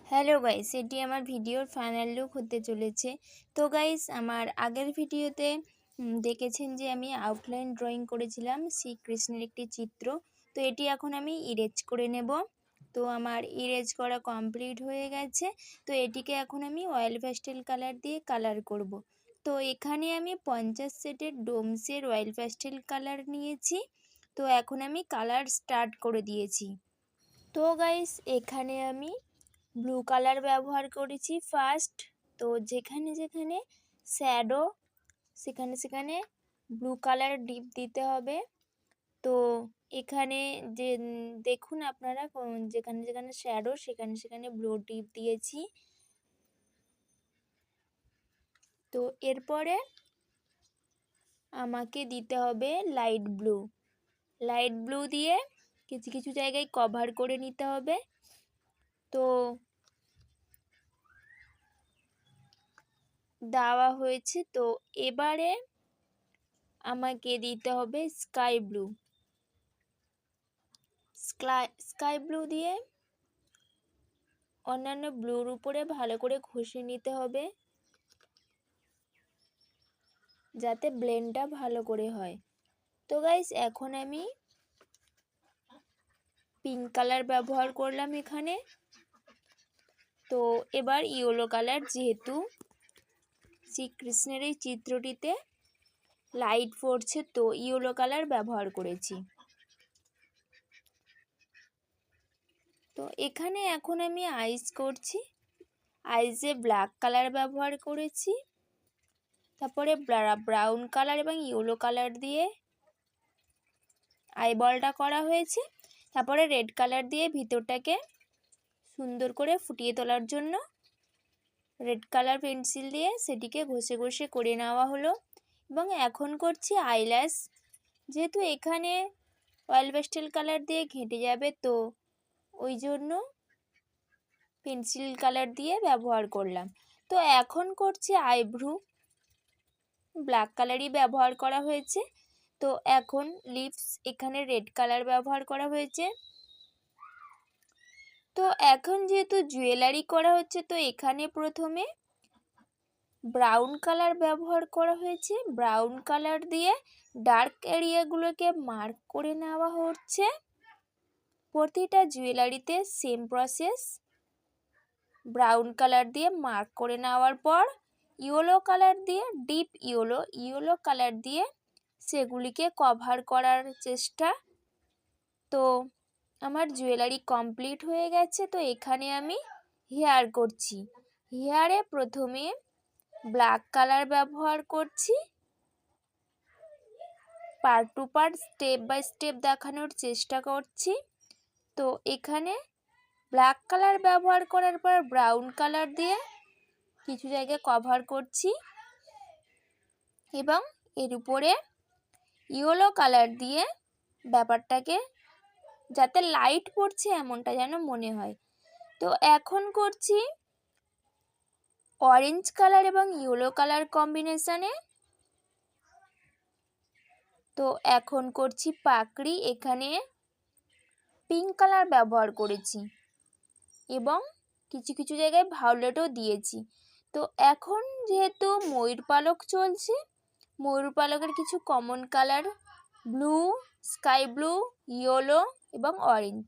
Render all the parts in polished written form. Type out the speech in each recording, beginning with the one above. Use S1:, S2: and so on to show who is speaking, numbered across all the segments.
S1: Hello guys, এটি আমার ভিডিওর ফাইনাল লুক হতে চলেছে। তো গাইস, আমার আগের ভিডিওতে দেখেছেন যে আমি আউটলাইন ড্রয়িং করেছিলাম শ্রীকৃষ্ণের একটি চিত্র। তো এটি এখন আমি ইরেজ করে নেব। তো আমার ইরেজ করা কমপ্লিট হয়ে গেছে। তো এটিকে এখন আমি অয়েল প্যাস্টেল কালার দিয়ে কালার করব। তো এখানে আমি 50 সেটের ডোমসের অয়েল প্যাস্টেল কালার নিয়েছি। তো এখন আমি কালার স্টার্ট করে দিয়েছি। তো গাইস, এখানে আমি ব্লু কালার ব্যবহার করেছি ফার্স্ট। তো যেখানে যেখানে শ্যাডো সেখানে সেখানে ব্লু কালার ডিপ দিতে হবে। তো এখানে যে দেখুন আপনারা যেখানে যেখানে শ্যাডো সেখানে সেখানে ব্লু ডিপ দিয়েছি। তো এরপরে আমাকে দিতে হবে লাইট ব্লু দিয়ে কিছু কিছু জায়গায় কভার করে নিতে হবে। তো দেওয়া হয়েছে। তো এবারে আমাকে দিতে হবে স্কাই ব্লু দিয়ে অন্যান্য ব্লুর উপরে ভালো করে ঘষে নিতে হবে যাতে ব্লেন্ডটা ভালো করে হয়। তো গাইস, এখন আমি পিঙ্ক কালার ব্যবহার করলাম এখানে। তো এবার ইয়েলো কালার, যেহেতু শ্রীকৃষ্ণের এই চিত্রটিতে লাইট পড়ছে তো ইয়েলো কালার ব্যবহার করেছি। তো এখানে এখন আমি আইস করছি। আইসে ব্ল্যাক কালার ব্যবহার করেছি। তারপরে ব্রাউন কালার এবং ইয়েলো কালার দিয়ে আইবলটা করা হয়েছে। তারপরে রেড কালার দিয়ে ভিতরটাকে সুন্দর করে ফুটিয়ে তোলার জন্য রেড কালার পেন্সিল দিয়ে সেটিকে ঘষে ঘষে করে নেওয়া হলো। এবং এখন করছি আইল্যাশ। যেহেতু এখানে অয়েল প্যাস্টেল কালার দিয়ে ঘেঁটে যাবে তো ওই জন্য পেন্সিল কালার দিয়ে ব্যবহার করলাম। তো এখন করছি আইব্রু। ব্ল্যাক কালারই ব্যবহার করা হয়েছে। তো এখন লিপস, এখানে রেড কালার ব্যবহার করা হয়েছে। তো এখন যেহেতু জুয়েলারি করা হচ্ছে তো এখানে প্রথমে ব্রাউন কালার ব্যবহার করা হয়েছে। ব্রাউন কালার দিয়ে ডার্ক এরিয়াগুলোকে মার্ক করে নেওয়া হচ্ছে। প্রতিটা জুয়েলারিতে সেম প্রসেস। ব্রাউন কালার দিয়ে মার্ক করে নেওয়ার পর ইয়েলো কালার দিয়ে ডিপ ইয়েলো কালার দিয়ে সেগুলিকে কভার করার চেষ্টা। তো আমার জুয়েলারি কমপ্লিট হয়ে গেছে। তো এখানে আমি হেয়ার করছি। হেয়ারে প্রথমে ব্ল্যাক কালার ব্যবহার করছি। Part two part step by step দেখানোর চেষ্টা করছি। তো এখানে ব্ল্যাক কালার ব্যবহার করার পর ব্রাউন কালার দিয়ে কিছু জায়গায় কভার করছি এবং এর উপরে ইয়েলো কালার দিয়ে ব্যাপারটাকে যাতে লাইট পড়ছে এমনটা যেন মনে হয়। তো এখন করছি অরেঞ্জ কালার এবং ইয়েলো কালার কম্বিনেশনে। তো এখন করছি পাকড়ি। এখানে পিঙ্ক কালার ব্যবহার করেছি এবং কিছু কিছু জায়গায় ভায়োলেটও দিয়েছি। তো এখন যেহেতু ময়ূর পালক চলছে, ময়ূর পালকের কিছু common colour blue, sky blue, yellow এবং অরেঞ্জ।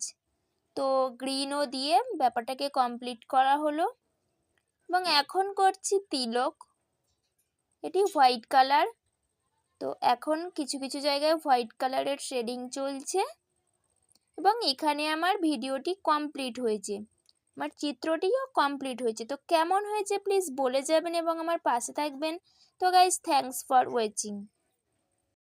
S1: তো গ্রিনও দিয়ে ব্যাপারটাকে কমপ্লিট করা হলো। এবং এখন করছি তিলক। এটি হোয়াইট কালার। তো এখন কিছু কিছু জায়গায় হোয়াইট কালারের শেডিং চলছে এবং এখানে আমার ভিডিওটি কমপ্লিট হয়েছে, আমার চিত্রটিও কমপ্লিট হয়েছে। তো কেমন হয়েছে প্লিজ বলে যাবেন এবং আমার পাশে থাকবেন। তো গাইস, থ্যাঙ্কস ফর ওয়াচিং।